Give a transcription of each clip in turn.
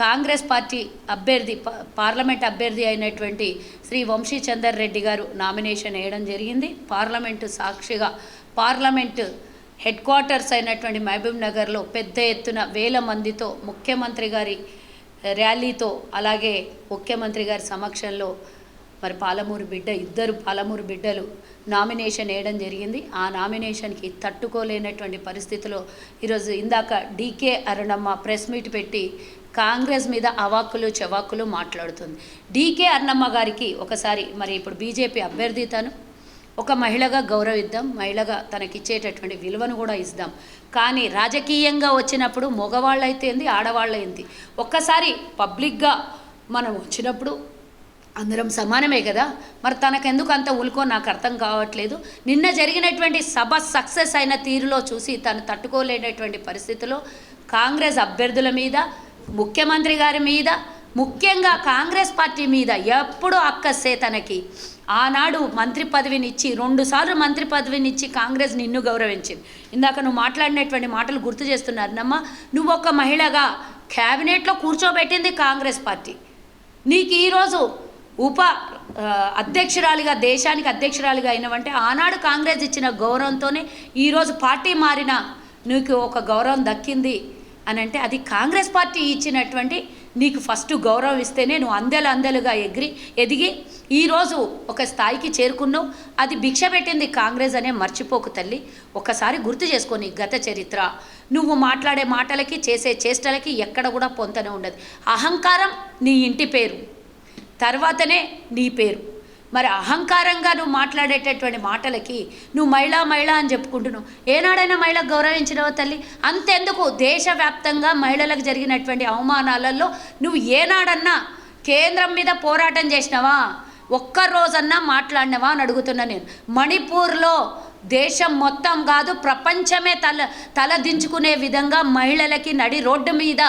Congress party అభ్యర్థి parliament అభ్యర్థి అయినటువంటి శ్రీ వంశీ చందర్ రెడ్డి గారు నామినేషన్ వేయడం జరిగింది. పార్లమెంటు సాక్షిగా పార్లమెంటు హెడ్ క్వార్టర్స్ అయినటువంటి మహబూబ్ నగర్లో పెద్ద ఎత్తున వేల మందితో ముఖ్యమంత్రి గారి ర్యాలీతో అలాగే ముఖ్యమంత్రి గారి సమక్షంలో మరి ఇద్దరు పాలమూరు బిడ్డలు నామినేషన్ వేయడం జరిగింది. ఆ నామినేషన్కి తట్టుకోలేనటువంటి పరిస్థితిలో ఈరోజు ఇందాక డీకే అరుణమ్మ ప్రెస్ మీట్ పెట్టి కాంగ్రెస్ మీద అవాక్కులు చవాక్కులు మాట్లాడుతుంది. డీకే అరుణమ్మ గారికి ఒకసారి మరి ఇప్పుడు బీజేపీ అభ్యర్థి తను ఒక మహిళగా గౌరవిద్దాం, మహిళగా తనకిచ్చేటటువంటి విలువను కూడా ఇద్దాం. కానీ రాజకీయంగా వచ్చినప్పుడు మగవాళ్ళైతే ఏంది, ఆడవాళ్ళైంది, ఒక్కసారి పబ్లిక్గా మనం వచ్చినప్పుడు అందరం సమానమే కదా. మరి తనకెందుకు అంత ఉల్కో నాకు అర్థం కావట్లేదు. నిన్న జరిగినటువంటి సభ సక్సెస్ అయిన తీరులో చూసి తను తట్టుకోలేనటువంటి పరిస్థితిలో కాంగ్రెస్ అభ్యర్థుల మీద, ముఖ్యమంత్రి గారి మీద, ముఖ్యంగా కాంగ్రెస్ పార్టీ మీద ఎప్పుడూ అక్కసే తనకి. ఆనాడు మంత్రి పదవినిచ్చి 2 సార్లు మంత్రి పదవినిచ్చి కాంగ్రెస్ నిన్ను గౌరవించింది. ఇందాక నువ్వు మాట్లాడినటువంటి మాటలు గుర్తు చేస్తున్నారు నమ్మ. నువ్వు ఒక మహిళగా క్యాబినెట్లో కూర్చోబెట్టింది కాంగ్రెస్ పార్టీ. నీకు ఈరోజు అధ్యక్షురాలిగా, దేశానికి అధ్యక్షురాలిగా అయినవంటే ఆనాడు కాంగ్రెస్ ఇచ్చిన గౌరవంతోనే ఈరోజు పార్టీ మారిన నీకు ఒక గౌరవం దక్కింది అని అంటే అది కాంగ్రెస్ పార్టీ ఇచ్చినటువంటి నీకు ఫస్ట్ గౌరవం ఇస్తేనే నువ్వు అందెలుగా ఎదిగి ఈరోజు ఒక స్థాయికి చేరుకున్నావు. అది భిక్ష పెట్టింది కాంగ్రెస్ అనే మర్చిపోకు తల్లి. ఒకసారి గుర్తు చేసుకొని గత చరిత్ర. నువ్వు మాట్లాడే మాటలకి చేసే చేష్టలకి ఎక్కడ కూడా పొంతనే ఉండదు. అహంకారం నీ ఇంటి పేరు, తర్వాతనే నీ పేరు. మరి అహంకారంగా నువ్వు మాట్లాడేటటువంటి మాటలకి నువ్వు మహిళ అని చెప్పుకుంటున్నావు. ఏనాడైనా మహిళకు గౌరవించినవా తల్లి? అంతెందుకు దేశవ్యాప్తంగా మహిళలకు జరిగినటువంటి అవమానాలలో నువ్వు ఏనాడన్నా కేంద్రం మీద పోరాటం చేసినవా? ఒక్కరోజన్నా మాట్లాడినవా అని అడుగుతున్నా నేను. మణిపూర్లో దేశం మొత్తం కాదు ప్రపంచమే తలదించుకునే విధంగా మహిళలకి నడి రోడ్డు మీద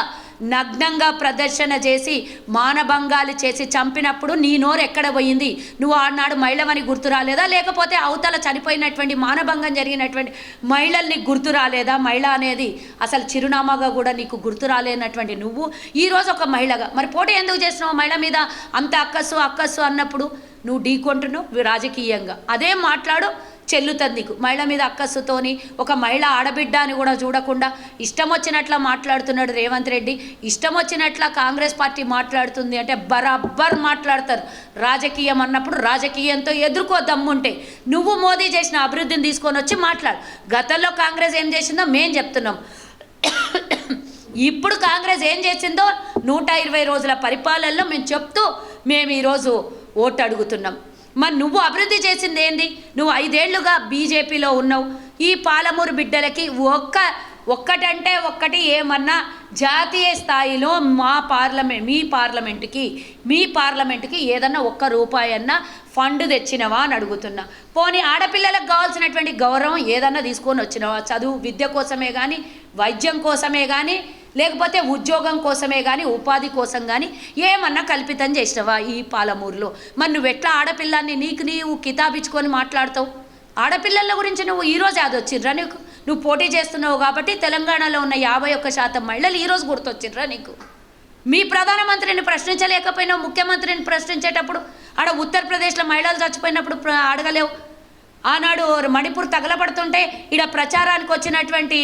నగ్నంగా ప్రదర్శన చేసి మానభంగాలు చేసి చంపినప్పుడు నీ నోరు ఎక్కడ పోయింది? నువ్వు ఆనాడు మహిళవని గుర్తు రాలేదా? లేకపోతే అవతల చనిపోయినటువంటి మానభంగం జరిగినటువంటి మహిళల్ని గుర్తు రాలేదా? మహిళ అనేది అసలు చిరునామాగా కూడా నీకు గుర్తు రాలేనటువంటి నువ్వు ఈరోజు ఒక మహిళగా మరి పోటీ ఎందుకు చేస్తున్నావు? మహిళ మీద అంత అక్కస్సు అన్నప్పుడు నువ్వు ఢీకొంటున్నావు రాజకీయంగా. అదే మాట్లాడు, చెల్లుతుంది నీకు. మహిళ మీద అక్కస్సుతోని ఒక మహిళ ఆడబిడ్డ అని కూడా చూడకుండా ఇష్టం వచ్చినట్లా మాట్లాడుతున్నాడు రేవంత్ రెడ్డి. ఇష్టం వచ్చినట్లా కాంగ్రెస్ పార్టీ మాట్లాడుతుంది అంటే బరాబర్ మాట్లాడతారు. రాజకీయం అన్నప్పుడు రాజకీయంతో ఎదుర్కో దమ్ముంటే. నువ్వు మోదీ చేసిన అభివృద్ధిని తీసుకొని వచ్చి మాట్లాడు. గతంలో కాంగ్రెస్ ఏం చేసిందో మేం చెప్తున్నాం. ఇప్పుడు కాంగ్రెస్ ఏం చేసిందో 120 రోజుల పరిపాలనలో మేము ఈరోజు ఓటు అడుగుతున్నాం. మరి నువ్వు అభివృద్ధి చేసింది ఏంది? నువ్వు 5 ఏళ్లుగా బీజేపీలో ఉన్నావు. ఈ పాలమూరు బిడ్డలకి ఒక్కటంటే ఒక్కటి ఏమన్నా జాతీయ స్థాయిలో మీ పార్లమెంటుకి ఏదన్నా ₹1 అన్నా ఫండ్ తెచ్చినవా అని అడుగుతున్నా. పోనీ ఆడపిల్లలకు కావాల్సినటువంటి గౌరవం ఏదన్నా తీసుకొని వచ్చినవా? చదువు విద్య కోసమే కానీ, వైద్యం కోసమే కానీ, లేకపోతే ఉద్యోగం కోసమే కానీ, ఉపాధి కోసం కానీ ఏమన్నా కల్పితం చేసినవా ఈ పాలమూరులో? మరి నువ్వు ఎట్లా ఆడపిల్లాన్ని నీవు కితాబిచ్చుకొని మాట్లాడతావు? ఆడపిల్లల గురించి నువ్వు ఈరోజు అది వచ్చిర్రా నీకు? నువ్వు పోటీ చేస్తున్నావు కాబట్టి తెలంగాణలో ఉన్న 51% మహిళలు ఈరోజు గుర్తొచ్చిర్రా నీకు? మీ ప్రధానమంత్రిని ప్రశ్నించలేకపోయినావు. ముఖ్యమంత్రిని ప్రశ్నించేటప్పుడు ఆడ ఉత్తరప్రదేశ్లో మహిళలు చచ్చిపోయినప్పుడు అడగలేవు. ఆనాడు మణిపూర్ తగలబడుతుంటే ఈడ ప్రచారానికి వచ్చినటువంటి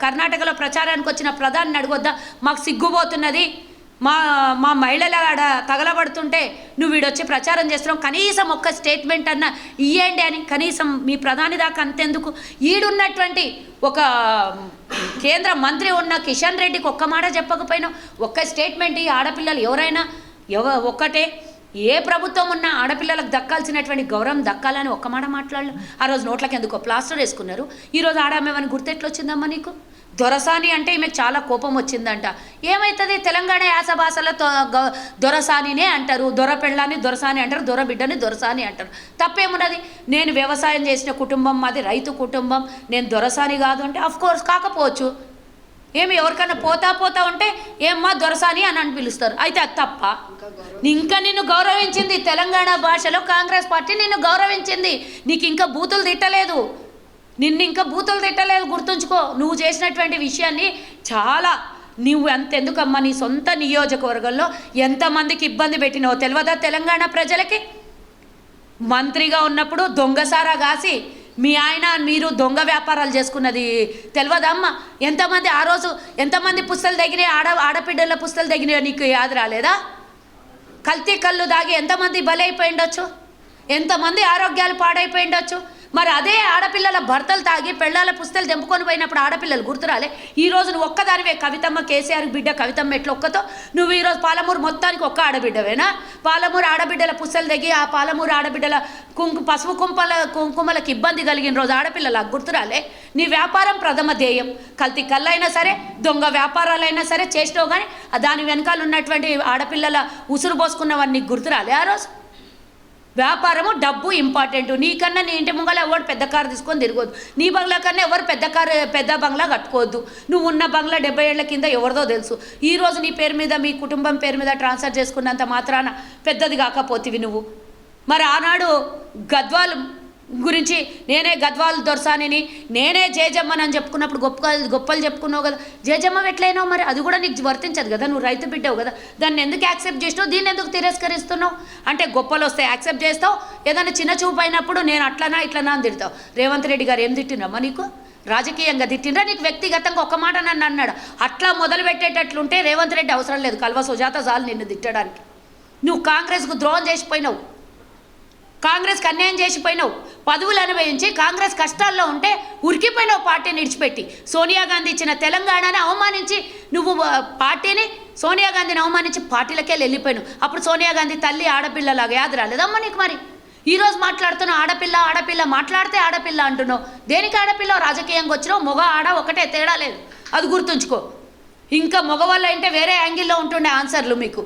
కర్ణాటకలో ప్రచారానికి వచ్చిన ప్రధాని అడగొద్దా? మాకు సిగ్గుపోతున్నది, మా మహిళల ఆడ తగలబడుతుంటే నువ్వు వీడొచ్చి ప్రచారం చేస్తున్నావు, కనీసం ఒక్క స్టేట్మెంట్ అన్నా ఇయ్యండి అని. కనీసం మీ ప్రధాని దాకా అంతెందుకు? ఈడున్నటువంటి ఒక కేంద్ర మంత్రి ఉన్న కిషన్ రెడ్డికి ఒక్క మాట చెప్పకపోయినావు. ఒక్క స్టేట్మెంట్ ఈ ఆడపిల్లలు ఎవరైనా ఒక్కటే ఏ ప్రభుత్వం ఉన్నా ఆడపిల్లలకు దక్కాల్సినటువంటి గౌరవం దక్కాలని ఒక్క మాట మాట్లాడలేదు. ఆ రోజు నోట్లకి ఎందుకో ప్లాస్టర్ వేసుకున్నారు. ఈరోజు ఆడమేమని గుర్తెట్లొచ్చిందమ్మా నీకు? దొరసాని అంటే ఈమెకు చాలా కోపం వచ్చిందంట. ఏమవుతుంది? తెలంగాణ యాస భాషలో దొరసానినే అంటారు. దొర పెళ్ళాన్ని దొరసాని అంటారు, దొర బిడ్డని దొరసాని అంటారు. తప్పేమున్నది? నేను వ్యవసాయం చేసిన కుటుంబం, మాది రైతు కుటుంబం, నేను దొరసాని కాదు అంటే అఫ్కోర్స్ కాకపోవచ్చు. ఏమి ఎవరికైనా పోతా ఉంటే ఏమ్మా దొరసాని అని పిలుస్తారు. అయితే అది తప్ప? ఇంకా నిన్ను గౌరవించింది తెలంగాణ భాషలో కాంగ్రెస్ పార్టీ, నిన్ను గౌరవించింది. నీకు ఇంకా బూతులు తిట్టలేదు, గుర్తుంచుకో. నువ్వు చేసినటువంటి విషయాన్ని చాలా నువ్వు అంతెందుకమ్మా నీ సొంత నియోజకవర్గంలో ఎంతమందికి ఇబ్బంది పెట్టినావో తెలియదా తెలంగాణ ప్రజలకి? మంత్రిగా ఉన్నప్పుడు దొంగసారా కాసి మీ ఆయన మీరు దొంగ వ్యాపారాలు చేసుకున్నది తెలియదమ్మా? ఎంతమంది ఆ రోజు ఎంతమంది పుస్తలు తగినాయి, ఆడపిడ్డల పుస్తలు తగినాయో నీకు యాద రాలేదా? కల్తీ కళ్ళు దాగి ఎంతమంది బలైపోయి ఉండొచ్చు, ఎంతమంది ఆరోగ్యాలు పాడైపోయి ఉండొచ్చు. మరి అదే ఆడపిల్లల భర్తలు తాగి పెళ్ళాల పుస్తలు తెంపుకొని పోయినప్పుడు ఆడపిల్లలు గుర్తురాలే? ఈరోజు నువ్వు ఒక్కదానివే కవితమ్మ, కేసీఆర్ బిడ్డ కవితమ్మ ఎట్లా ఒక్కతో నువ్వు ఈరోజు పాలమూరు మొత్తానికి ఒక్క ఆడబిడ్డవేనా? పాలమూరు ఆడబిడ్డల పుస్తలు తగ్గి ఆ పాలమూరు ఆడబిడ్డల పసుపు కుంకుమలకు ఇబ్బంది కలిగిన రోజు ఆడపిల్లలకు గుర్తురాలే? నీ వ్యాపారం ప్రథమ ధ్యేయం. కల్తీ కళ్ళైనా సరే దొంగ వ్యాపారాలైనా సరే చేసినావు, కానీ దాని వెనకాల ఉన్నటువంటి ఆడపిల్లల ఉసురు పోసుకున్నవన్నీ గుర్తురాలే? ఆ రోజు వ్యాపారము డబ్బు ఇంపార్టెంట్. నీకన్నా నీ ఇంటి ముంగల ఎవరు పెద్ద కారు తీసుకొని తిరగొద్దు, నీ బంగ్లా కన్నా ఎవరు పెద్ద బంగ్లా కట్టుకోవద్దు. నువ్వు ఉన్న బంగ్లా 70 ఏళ్ల కింద ఎవరిదో తెలుసు. ఈరోజు నీ పేరు మీద మీ కుటుంబం పేరు మీద ట్రాన్స్ఫర్ చేసుకున్నంత మాత్రాన పెద్దది కాకపోతివి నువ్వు. మరి ఆనాడు గద్వాల్ గురించి నేనే గద్వాల్ దొరసానిని నేనే జేజమ్మని చెప్పుకున్నప్పుడు గొప్పలు చెప్పుకున్నావు కదా. జేజమ్మ ఎట్లయినావు? మరి అది కూడా నీకు వర్తించదు కదా, నువ్వు రైతు బిడ్డవు కదా. దాన్ని ఎందుకు యాక్సెప్ట్ చేసినావు, దీన్ని ఎందుకు తిరస్కరిస్తున్నావు? అంటే గొప్పలు వస్తే యాక్సెప్ట్ చేస్తావు, ఏదైనా చిన్న చూపు అయినప్పుడు నేను అట్లనా ఇట్లనా అని తిడతావు. రేవంత్ రెడ్డి గారు ఏం తిట్టినమ్మా నీకు? రాజకీయంగా తిట్టిండ్రా? నీకు వ్యక్తిగతంగా ఒక మాట నన్ను అన్నాడు. అట్లా మొదలు పెట్టేటట్లుంటే రేవంత్ రెడ్డి అవసరం లేదు, కల్వ సుజాత చాలు నిన్ను తిట్టడానికి. నువ్వు కాంగ్రెస్కు ద్రోహం చేసిపోయినావు, కాంగ్రెస్కి అన్యాయం చేసిపోయినావు, పదవులు అనుభవించి కాంగ్రెస్ కష్టాల్లో ఉంటే ఉరికిపోయినావు పార్టీని విడిచిపెట్టి. సోనియా గాంధీ ఇచ్చిన తెలంగాణని అవమానించి నువ్వు పార్టీని, సోనియా గాంధీని అవమానించి పార్టీలకే వెళ్ళిపోయినావు. అప్పుడు సోనియా గాంధీ తల్లి ఆడపిల్లలాగా యాద రాలేదమ్మా నీకు? మరి ఈరోజు మాట్లాడుతున్నావు ఆడపిల్ల మాట్లాడితే ఆడపిల్ల అంటున్నావు. దేనికి ఆడపిల్ల? రాజకీయంగా వచ్చినావు, మగ ఆడ ఒకటే, తేడా లేదు, అది గుర్తుంచుకో. ఇంకా మగవాళ్ళు అంటే వేరే యాంగిల్లో ఉంటుండే ఆన్సర్లు మీకు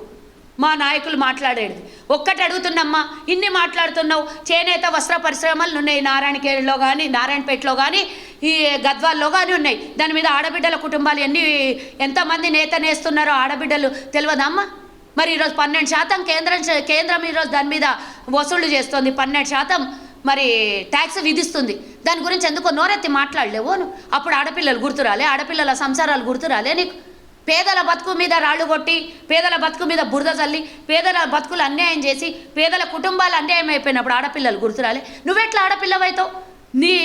మా నాయకులు మాట్లాడేది. ఒక్కటి అడుగుతున్నమ్మా, ఇన్ని మాట్లాడుతున్నావు, చేనేత వస్త్ర పరిశ్రమలు ఉన్నాయి నారాయణఖేడ్లో కానీ నారాయణపేటలో కానీ ఈ గద్వాల్లో కానీ ఉన్నాయి. దాని మీద ఆడబిడ్డల కుటుంబాలు ఎంతమంది నేత నేస్తున్నారో ఆడబిడ్డలు తెలియదమ్మా? మరి ఈరోజు 12% కేంద్రం ఈరోజు దాని మీద వసూళ్లు చేస్తుంది, 12% మరి ట్యాక్స్ విధిస్తుంది. దాని గురించి ఎందుకో నోరెత్తి మాట్లాడలేవు. అప్పుడు ఆడపిల్లలు గుర్తురాలే? ఆడపిల్లల సంసారాలు గుర్తురాలే నీకు? పేదల బతుకు మీద రాళ్ళు కొట్టి, పేదల బతుకు మీద బురద చల్లి, పేదల బతుకులు అన్యాయం చేసి, పేదల కుటుంబాలు అన్యాయం అయిపోయినప్పుడు ఆడపిల్లలు గుర్తురాలే? నువ్వెట్లా ఆడపిల్లవైతావు?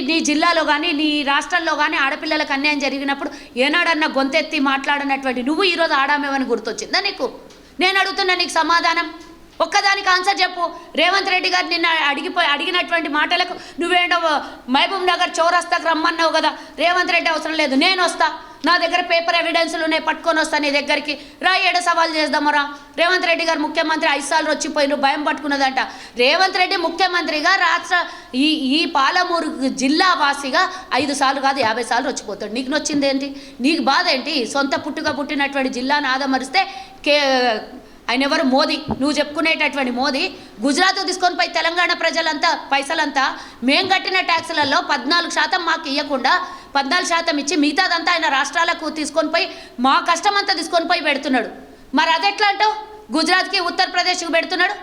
నీ జిల్లాలో కానీ నీ రాష్ట్రంలో కానీ ఆడపిల్లలకు అన్యాయం జరిగినప్పుడు ఏనాడన్నా గొంతెత్తి మాట్లాడినటువంటి నువ్వు ఈరోజు ఆడామేమని గుర్తొచ్చిందా నీకు? నేను అడుగుతున్నా నీకు సమాధానం. ఒక్కదానికి ఆన్సర్ చెప్పు. రేవంత్ రెడ్డి గారు నిన్న అడిగినటువంటి మాటలకు నువ్వేంటో మహబూబ్ నగర్ చౌరస్తాకు రమ్మన్నావు కదా. రేవంత్ రెడ్డి అవసరం లేదు, నేను వస్తా, నా దగ్గర పేపర్ ఎవిడెన్స్లు ఉన్నాయి, పట్టుకొని వస్తా నీ దగ్గరికి రా, ఏడు సవాల్ చేద్దామరా. రేవంత్ రెడ్డి గారు ముఖ్యమంత్రి 5 సార్లు వచ్చిపోయి నువ్వు భయం పట్టుకున్నదంట. రేవంత్ రెడ్డి ముఖ్యమంత్రిగా ఈ పాలమూరు జిల్లా వాసిగా 5 సార్లు కాదు 50 సార్లు వచ్చిపోతాడు. నీకు నొచ్చింది ఏంటి? నీకు బాధ ఏంటి? సొంత పుట్టినటువంటి జిల్లాను ఆదమరిస్తే ఆయన ఎవరు? మోదీ. నువ్వు చెప్పుకునేటటువంటి మోదీ గుజరాత్ తీసుకొని పోయి తెలంగాణ ప్రజలంతా పైసలంతా మేం కట్టిన ట్యాక్సులలో 14% మాకు ఇవ్వకుండా 14% ఇచ్చి మిగతాదంతా ఆయన రాష్ట్రాలకు తీసుకొని పోయి మా కష్టమంతా తీసుకొని పోయి పెడుతున్నాడు. మరి అదెట్లా అంటావు? గుజరాత్కి ఉత్తరప్రదేశ్కి పెడుతున్నాడు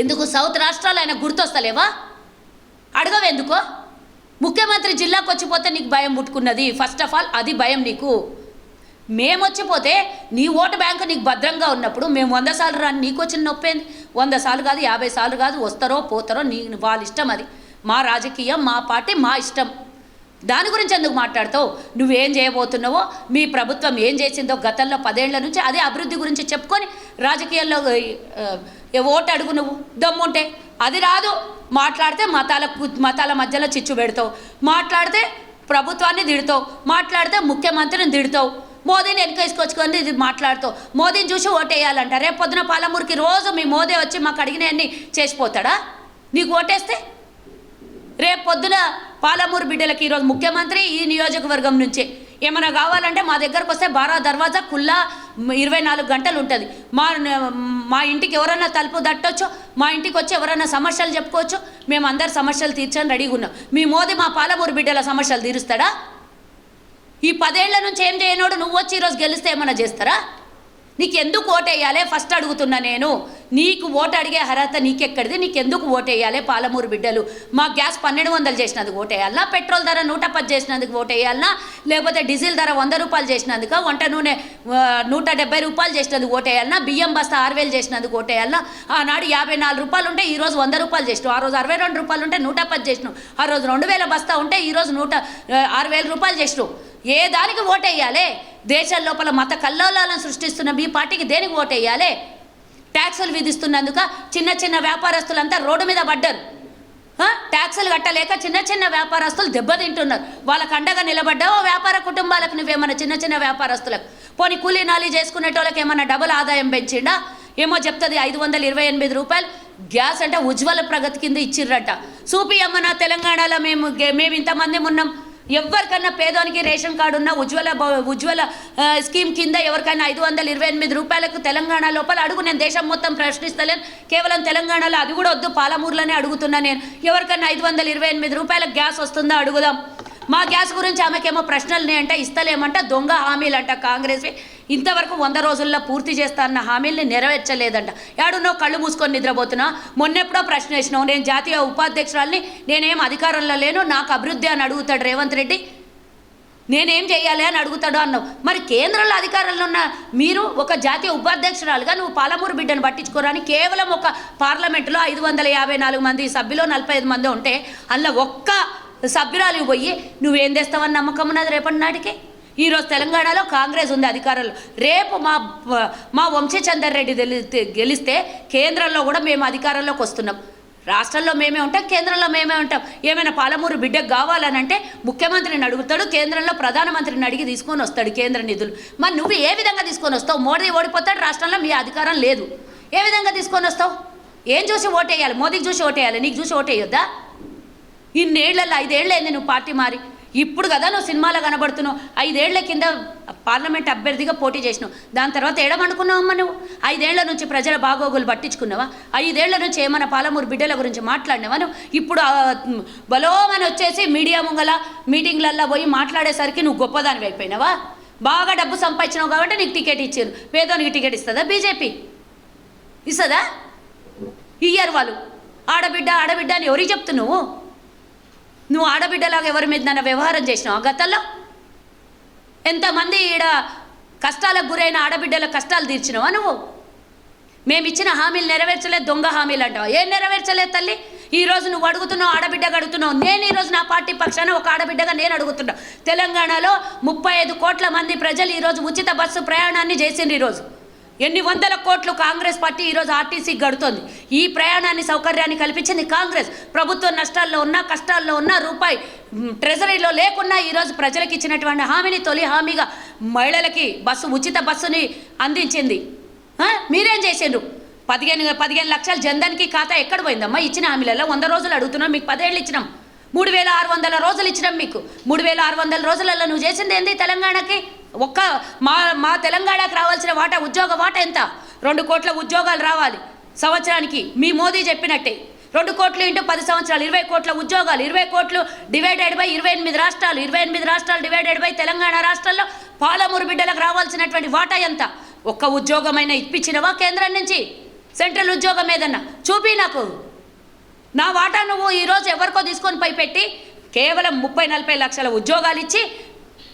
ఎందుకు? సౌత్ రాష్ట్రాలు ఆయన గుర్తొస్తలేవా? అడగవెందుకో? ముఖ్యమంత్రి జిల్లాకు వచ్చిపోతే నీకు భయం పుట్టుకున్నది. ఫస్ట్ ఆఫ్ ఆల్ అది భయం నీకు. మేము వచ్చిపోతే నీ ఓటు బ్యాంకు నీకు భద్రంగా ఉన్నప్పుడు మేము 100 సార్లు రాని నీకు వచ్చిన నొప్పేంది? 100 సార్లు కాదు 50 సార్లు కాదు, వస్తారో పోతారో వాళ్ళ ఇష్టం. అది మా రాజకీయం, మా పార్టీ, మా ఇష్టం. దాని గురించి ఎందుకు మాట్లాడతావు? నువ్వేం చేయబోతున్నావో, మీ ప్రభుత్వం ఏం చేసిందో గతంలో 10 ఏళ్ల నుంచి అదే అభివృద్ధి గురించి చెప్పుకొని రాజకీయాల్లో ఓటు అడుగు. నువ్వు దమ్ముంటే అది రాదు. మాట్లాడితే మతాల మధ్యలో చిచ్చు పెడతావు, మాట్లాడితే ప్రభుత్వాన్ని తిడతావు, మాట్లాడితే ముఖ్యమంత్రిని తిడతావు, మోదీని వెనకేసుకొచ్చుకొని ఇది మాట్లాడుతావు. మోదీని చూసి ఓటేయాలంట. రేపు పొద్దున పాలమూరుకి రోజు మీ మోదీ వచ్చి మాకు అడిగినవన్నీ చేసిపోతాడా? నీకు ఓటేస్తే రేపు పొద్దున పాలమూరు బిడ్డలకి ఈరోజు ముఖ్యమంత్రి ఈ నియోజకవర్గం నుంచే ఏమైనా కావాలంటే మా దగ్గరకు వస్తే బారా దర్వాజా కుల్లా 24 గంటలు ఉంటుంది. మా ఇంటికి ఎవరైనా తలుపు తట్టొచ్చు, మా ఇంటికి వచ్చి ఎవరైనా సమస్యలు చెప్పుకోవచ్చు. మేము అందరు సమస్యలు తీర్చని రెడీగా ఉన్నాం. మీ మోదీ మా పాలమూరు బిడ్డల సమస్యలు తీరుస్తాడా? ఈ 10 ఏళ్ల నుంచి ఏం చేయనోడు నువ్వు వచ్చి ఈరోజు గెలిస్తే ఏమైనా చేస్తారా? నీకెందుకు ఓటేయాలి ఫస్ట్ అడుగుతున్నా నేను. నీకు ఓటు అడిగే అర్హత నీకెక్కడిది? నీకెందుకు ఓటేయాలి? పాలమూరు బిడ్డలు మా గ్యాస్ 1200 చేసినందుకు ఓటేయాలన్నా, పెట్రోల్ ధర 110 చేసినందుకు ఓటేయాలన్నా, లేకపోతే డీజిల్ ధర 100 రూపాయలు చేసినందుకు, వంట నూనె 170 రూపాయలు చేసినందుకు ఓటేయాలన్నా, బియ్యం బస్తా 6000 చేసినందుకు ఓటేయాలన్నా. ఆనాడు 54 రూపాయలు ఉంటే ఈరోజు 100 రూపాయలు చేసినావు. ఆ రోజు 62 రూపాయలు ఉంటే 110 చేసినావు. ఆ రోజు 2000 బస్తా ఉంటే ఈరోజు 6000 రూపాయలు చేసినావు. ఏ దానికి ఓటేయాలి? దేశం లోపల మత కల్లోలాలను సృష్టిస్తున్న మీ పార్టీకి దేనికి ఓటేయాలి? ట్యాక్సులు విధిస్తున్నందుక చిన్న చిన్న వ్యాపారస్తులంతా రోడ్డు మీద పడ్డారు. ట్యాక్సులు కట్టలేక చిన్న చిన్న వ్యాపారస్తులు దెబ్బతింటున్నారు. వాళ్ళకు అండగా నిలబడ్డావో వ్యాపార కుటుంబాలకు నువ్వేమన్నా చిన్న చిన్న వ్యాపారస్తులకు పోనీ కూలీ నాలి చేసుకునేటోళ్ళకి ఏమన్నా డబుల్ ఆదాయం పెంచిండా? ఏమో చెప్తుంది 528 రూపాయలు గ్యాస్ అంటే ఉజ్వల ప్రగతి కింద ఇచ్చిర్రట. చూపియమ్మన్నా తెలంగాణలో మేము ఇంతమంది ఉన్నాం. ఎవరికన్నా పేదోనికి రేషన్ కార్డు ఉన్న ఉజ్వల స్కీమ్ కింద ఎవరికైనా 528 రూపాయలకు తెలంగాణ లోపల అడుగు. నేను దేశం మొత్తం ప్రశ్నిస్తలేను, కేవలం తెలంగాణలో అది కూడా వద్దు, పాలమూరులోనే అడుగుతున్నా నేను. ఎవరికన్నా 528 రూపాయలకు గ్యాస్ వస్తుందా అడుగుదాం. మా గ్యాస్ గురించి ఆమెకేమో ప్రశ్నలు అంటే ఇస్తలేమంట, దొంగ హామీలు అంట. కాంగ్రెస్ ఇంతవరకు 100 రోజుల్లో పూర్తి చేస్తా అన్న హామీల్ని నెరవేర్చలేదంట. ఏడున్నావు కళ్ళు మూసుకొని నిద్రపోతున్నా? మొన్నెప్పుడో ప్రశ్న వేసినావు, నేను జాతీయ ఉపాధ్యక్షురాల్ని, నేనేం అధికారంలో లేను, నాకు అభివృద్ధి అని అడుగుతాడు రేవంత్ రెడ్డి. నేనేం చేయాలి అని అడుగుతాడు అన్నావు. మరి కేంద్రంలో అధికారంలో ఉన్న మీరు ఒక జాతీయ ఉపాధ్యక్షురాలుగా నువ్వు పాలమూరు బిడ్డను పట్టించుకోరాని కేవలం ఒక పార్లమెంటులో 554 మంది సభ్యులు 45 మంది ఉంటే అందులో ఒక్క సభ్యురాలు పోయి నువ్వేం తెస్తావని నమ్మకం ఉన్నది రేపటి నాటికి? ఈరోజు తెలంగాణలో కాంగ్రెస్ ఉంది అధికారంలో. రేపు మా వంశీచందర్ రెడ్డి గెలిస్తే కేంద్రంలో కూడా మేము అధికారంలోకి వస్తున్నాం. రాష్ట్రంలో మేమే ఉంటాం, కేంద్రంలో మేమే ఉంటాం. ఏమైనా పాలమూరు బిడ్డకు కావాలనంటే ముఖ్యమంత్రిని అడుగుతాడు, కేంద్రంలో ప్రధానమంత్రిని అడిగి తీసుకొని వస్తాడు కేంద్ర నిధులు. మరి నువ్వు ఏ విధంగా తీసుకొని వస్తావు? మోడీ ఓడిపోతాడు, రాష్ట్రంలో మీ అధికారం లేదు. ఏ విధంగా తీసుకొని వస్తావు? ఏం చూసి ఓటేయాలి? మోదీకి చూసి ఓటేయాలి, నీకు చూసి ఓటేయొద్దా? ఇన్నేళ్లలో 5 ఏళ్ళు అయింది నువ్వు పార్టీ మారి. ఇప్పుడు కదా నువ్వు సినిమాలో కనబడుతున్నావు. 5 ఏళ్ల కింద పార్లమెంట్ అభ్యర్థిగా పోటీ చేసినావు. దాని తర్వాత ఏడమనుకున్నావమ్మా నువ్వు? 5 ఏళ్ల నుంచి ప్రజల బాగోగులు పట్టించుకున్నావా? 5 ఏళ్ల నుంచి ఏమైనా పాలమూరు బిడ్డల గురించి మాట్లాడినావా నువ్వు? ఇప్పుడు బలోమని వచ్చేసి మీడియా ముంగల మీటింగ్లల్లో పోయి మాట్లాడేసరికి నువ్వు గొప్పదానివి అయిపోయినావా? బాగా డబ్బు సంపాదించినావు కాబట్టి నీకు టికెట్ ఇచ్చారు. పేదోనికి టికెట్ ఇస్తుందా బీజేపీ? ఇస్తుందా? ఇయ్యరు వాళ్ళు. ఆడబిడ్డ అని ఎవరికి చెప్తున్నావు? నువ్వు ఆడబిడ్డలాగా ఎవరి మీద నన్ను వ్యవహారం చేసినావు గతంలో? ఎంతమంది ఈడ కష్టాలకు గురైన ఆడబిడ్డల కష్టాలు తీర్చినావా నువ్వు? మేము ఇచ్చిన హామీలు నెరవేర్చలేదు, దొంగ హామీలు అంటావా? ఏం నెరవేర్చలేదు తల్లి? ఈరోజు నువ్వు అడుగుతున్నావు, ఆడబిడ్డగా అడుగుతున్నావు. నేను ఈరోజు నా పార్టీ పక్షాన ఒక ఆడబిడ్డగా నేను అడుగుతున్నా. తెలంగాణలో 35 కోట్ల మంది ప్రజలు ఈరోజు ఉచిత బస్సు ప్రయాణాన్ని చేసిండ్రు. ఈరోజు ఎన్ని వందల కోట్లు కాంగ్రెస్ పార్టీ ఈరోజు ఆర్టీసీకి గడుతోంది. ఈ ప్రయాణాన్ని సౌకర్యాన్ని కల్పించింది కాంగ్రెస్. ప్రభుత్వం నష్టాల్లో ఉన్నా, కష్టాల్లో ఉన్నా, రూపాయి ట్రెజరీలో లేకున్నా ఈరోజు ప్రజలకు ఇచ్చినటువంటి హామీని తొలి హామీగా మహిళలకి ఉచిత బస్సుని అందించింది. మీరేం చేసిండ్రు? 15 లక్షల జన్ధన్కి ఖాతా ఎక్కడ పోయిందమ్మా? ఇచ్చిన హామీలలో 100 రోజులు అడుగుతున్నాం, మీకు 10 ఏళ్ళు ఇచ్చినాం. 3600 రోజులు ఇచ్చినాం మీకు. 3600 రోజులలో నువ్వు చేసింది ఏంది తెలంగాణకి? మా తెలంగాణకు రావాల్సిన ఉద్యోగ వాటా ఎంత? 2 కోట్ల ఉద్యోగాలు రావాలి సంవత్సరానికి. మీ మోదీ చెప్పినట్టే 2 కోట్లు ఇంటూ 10 సంవత్సరాలు 20 కోట్ల ఉద్యోగాలు. 20 కోట్లు డివైడెడ్ బై 28 రాష్ట్రాలు. 28 రాష్ట్రాలు డివైడెడ్ బై తెలంగాణ రాష్ట్రంలో పాలమూరు బిడ్డలకు రావాల్సినటువంటి వాటా ఎంత? ఒక్క ఉద్యోగమైనా ఇప్పించినవా కేంద్రం నుంచి? సెంట్రల్ ఉద్యోగం ఏదన్నా చూపి నాకు. నా వాటా నువ్వు ఈరోజు ఎవరికో తీసుకొని పెట్టి కేవలం 30-40 లక్షల ఉద్యోగాలు ఇచ్చి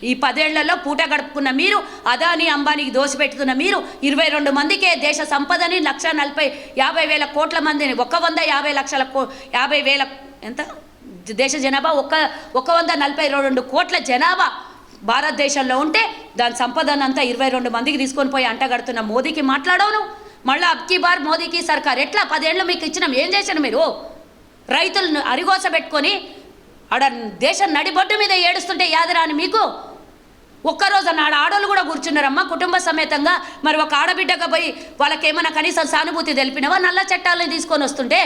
ఈ 10 ఏళ్లలో పూట గడుపుకున్న మీరు, అదానీ అంబానీకి దోసిపెట్టుకున్న మీరు, 22 మందికే దేశ సంపదని 1,50,000 కోట్ల మందిని 150 లక్షల 50,000 ఎంత దేశ జనాభా 142 కోట్ల జనాభా భారతదేశంలో ఉంటే దాని సంపదనంతా 22 మందికి తీసుకొని పోయి అంటగడుతున్న మోదీకి మాట్లాడవు నువ్వు? మళ్ళీ అబ్కి బార్ మోదీకి సర్కార్. ఎట్లా 10 ఏళ్ళు మీకు ఇచ్చినాం, ఏం చేశాను మీరు? రైతులను అరిగోస పెట్టుకొని ఆడ దేశం నడిబొడ్డు మీద ఏడుస్తుంటే యాదరాని మీకు? ఒక్కరోజు ఆడ ఆడోళ్ళు కూడా కూర్చున్నారమ్మా కుటుంబ సమేతంగా. మరి ఒక ఆడబిడ్డగా పోయి వాళ్ళకేమైనా కనీసం సానుభూతి తెలిపినవా? నల్ల చట్టాలని తీసుకొని వస్తుంటే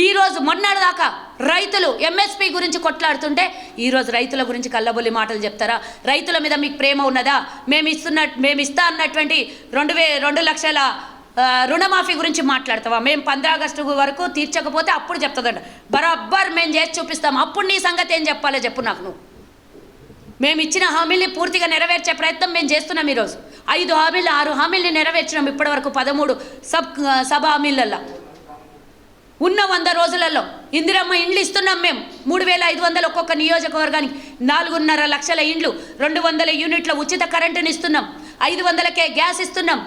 ఈరోజు మొన్నటిదాకా రైతులు ఎంఎస్పీ గురించి కొట్లాడుతుంటే ఈరోజు రైతుల గురించి కల్లబొల్లి మాటలు చెప్తారా? రైతుల మీద మీకు ప్రేమ ఉన్నదా? మేము ఇస్తా అన్నటువంటి 2 లక్షల రుణమాఫీ గురించి మాట్లాడతావా? మేము 15 ఆగస్టు వరకు తీర్చకపోతే అప్పుడు చెప్తుందంట. బరాబర్ మేము చేసి చూపిస్తాం. అప్పుడు నీ సంగతి ఏం చెప్పాలో చెప్పు నాకు. నువ్వు మేము ఇచ్చిన హామీల్ని పూర్తిగా నెరవేర్చే ప్రయత్నం మేము చేస్తున్నాం. ఈరోజు 5 హామీలు 6 హామీల్ని నెరవేర్చినాం ఇప్పటివరకు 13 సబ్ హామీలల్లో. ఉన్న 100 రోజులలో ఇందిరమ్మ ఇండ్లు ఇస్తున్నాం మేము 3500 ఒక్కొక్క నియోజకవర్గానికి, 4.5 లక్షల ఇండ్లు, 200 యూనిట్ల ఉచిత కరెంటుని ఇస్తున్నాం, 500కే గ్యాస్ ఇస్తున్నాం,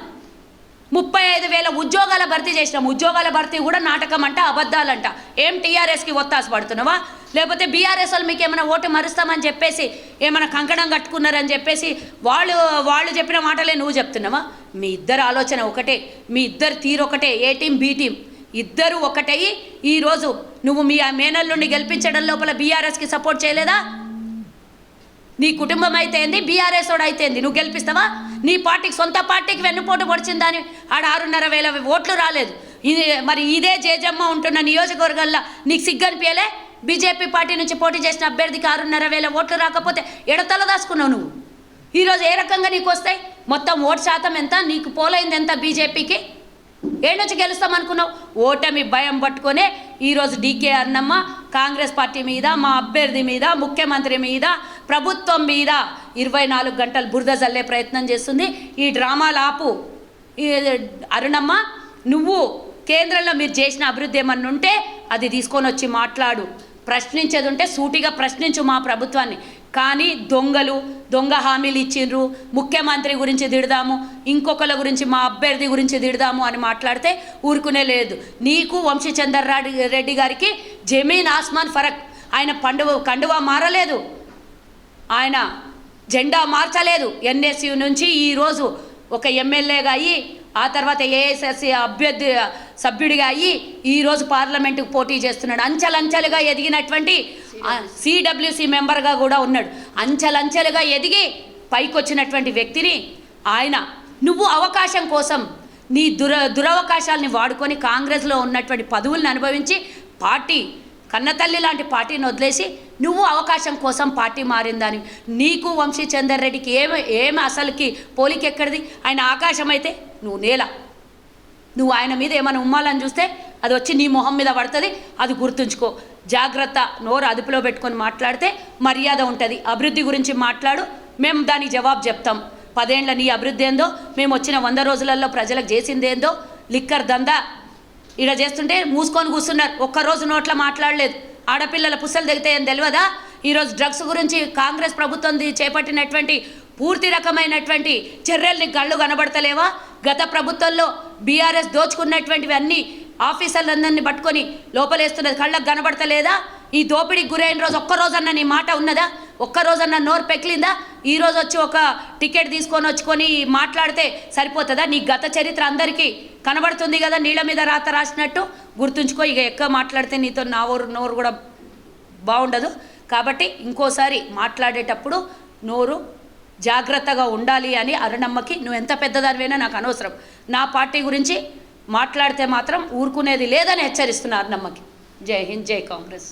35,000 ఉద్యోగాల భర్తీ చేసినాం. ఉద్యోగాల భర్తీ కూడా నాటకం అంట, అబద్ధాలంట. ఏం టీఆర్ఎస్కి ఒత్తాస పడుతున్నావా, లేకపోతే బీఆర్ఎస్ వాళ్ళు మీకు ఏమైనా ఓటు మరుస్తామని చెప్పేసి ఏమైనా కంకణం కట్టుకున్నారని చెప్పేసి వాళ్ళు చెప్పిన మాటలే నువ్వు చెప్తున్నావా? మీ ఇద్దరు ఆలోచన ఒకటే, మీ ఇద్దరు తీరు ఒకటే, ఏ టీం బి టీం ఇద్దరు ఒకటయ్యి ఈరోజు నువ్వు మీ మేనల్లుండి గెలిపించడం లోపల బీఆర్ఎస్కి సపోర్ట్ చేయలేదా? నీ కుటుంబం అయితే ఏంది, బీఆర్ఎస్ వాడు అయితే ఏంది, నువ్వు గెలిపిస్తావా? నీ పార్టీకి, సొంత పార్టీకి వెన్నుపోటు పొడిచిందని ఆడ 6,500 ఓట్లు రాలేదు. ఇది మరి ఇదే జేజమ్మ ఉంటున్న నియోజకవర్గంలో నీకు సిగ్గనిపించలే? బీజేపీ పార్టీ నుంచి పోటీ చేసిన అభ్యర్థికి 6,500 ఓట్లు రాకపోతే ఎడతల దాచుకున్నావు నువ్వు. ఈరోజు ఏ రకంగా నీకు వస్తాయి? మొత్తం ఓటు శాతం ఎంత, నీకు పోలైంది ఎంత బీజేపీకి? ఏ నుంచి గెలుస్తామనుకున్నావు? ఓటమి భయం పట్టుకొనే ఈరోజు డీకే అరుణమ్మ కాంగ్రెస్ పార్టీ మీద, మా అభ్యర్థి మీద, ముఖ్యమంత్రి మీద, ప్రభుత్వం మీద 24 గంటలు బురద జల్లే ప్రయత్నం చేస్తుంది. ఈ డ్రామాలు ఆపు. అరుణమ్మ, నువ్వు కేంద్రంలో మీరు చేసిన అభివృద్ధి ఏమన్నా ఉంటే అది తీసుకొని వచ్చి మాట్లాడు. ప్రశ్నించేది ఉంటే సూటిగా ప్రశ్నించు మా ప్రభుత్వాన్ని. కానీ దొంగ హామీలు ఇచ్చిండ్రు, ముఖ్యమంత్రి గురించి తిడదాము, ఇంకొకళ్ళ గురించి మా అభ్యర్థి గురించి తిడదాము అని మాట్లాడితే ఊరుకునే లేదు. నీకు వంశీచందర్ రెడ్డి గారికి జమీన్ ఆస్మాన్ ఫరక్. ఆయన కండువా మారలేదు, ఆయన జెండా మార్చలేదు. ఎన్ఎస్యు నుంచి ఈరోజు ఒక ఎమ్మెల్యేగా అయ్యి, ఆ తర్వాత ఏఎస్ఎస్సి అభ్యర్థి సభ్యుడిగా అయ్యి ఈరోజు పార్లమెంటుకు పోటీ చేస్తున్నాడు. అంచెలంచెలుగా ఎదిగినటువంటి సిడబ్ల్యూసి మెంబర్గా కూడా ఉన్నాడు. అంచెలంచెలుగా ఎదిగి పైకి వచ్చినటువంటి వ్యక్తిని ఆయన నువ్వు అవకాశం కోసం నీ దురవకాశాలని వాడుకొని కాంగ్రెస్లో ఉన్నటువంటి పదవులను అనుభవించి పార్టీ కన్నతల్లి లాంటి పార్టీని వదిలేసి నువ్వు అవకాశం కోసం పార్టీ మారిందని. నీకు వంశీచందర్ రెడ్డికి ఏమి అసలుకి పోలిక ఎక్కడిది? ఆయన ఆకాశం అయితే నువ్వు నేల. నువ్వు ఆయన మీద ఏమైనా ఉమ్మాలని చూస్తే అది వచ్చి నీ మొహం మీద పడుతుంది. అది గుర్తుంచుకో. జాగ్రత్త. నోరు అదుపులో పెట్టుకొని మాట్లాడితే మర్యాద ఉంటుంది. అభివృద్ధి గురించి మాట్లాడు, మేము దానికి జవాబు చెప్తాం. 10 ఏళ్ల నీ అభివృద్ధి ఏందో, మేము వచ్చిన 100 రోజులలో ప్రజలకు చేసిందేందో. లిక్కర్ దందా ఈడ చేస్తుంటే మూసుకొని కూర్చున్నారు. ఒక్కరోజు నోట్లో మాట్లాడలేదు. ఆడపిల్లల పుస్తలు దిగుతాయని తెలియదా? ఈరోజు డ్రగ్స్ గురించి కాంగ్రెస్ ప్రభుత్వం చేపట్టినటువంటి పూర్తి రకమైనటువంటి చర్యల్ని కళ్ళు కనబడతలేవా? గత ప్రభుత్వంలో బీఆర్ఎస్ దోచుకున్నటువంటివి అన్నీ ఆఫీసర్లందరినీ పట్టుకొని లోపలేస్తున్నది కళ్ళకు కనబడతలేదా? ఈ దోపిడీకి గురైన రోజు ఒక్కరోజన్నా నీ మాట ఉన్నదా? ఒక్కరోజన్నా నోరు పెకిలిందా? ఈరోజు వచ్చి ఒక టికెట్ తీసుకొని మాట్లాడితే సరిపోతుందా? నీ గత చరిత్ర అందరికీ కనబడుతుంది కదా, నీళ్ళ మీద రాత రాసినట్టు. గుర్తుంచుకో. ఇక ఎక్కువ మాట్లాడితే నీతో నోరు కూడా బాగుండదు. కాబట్టి ఇంకోసారి మాట్లాడేటప్పుడు నోరు జాగ్రత్తగా ఉండాలి అని అరుణమ్మకి. నువ్వు ఎంత పెద్దదానివైనా నాకు అనవసరం. నా పార్టీ గురించి మాట్లాడితే మాత్రం ఊరుకునేది లేదని హెచ్చరిస్తున్నా అరుణమ్మకి. జై హింద్, జై కాంగ్రెస్.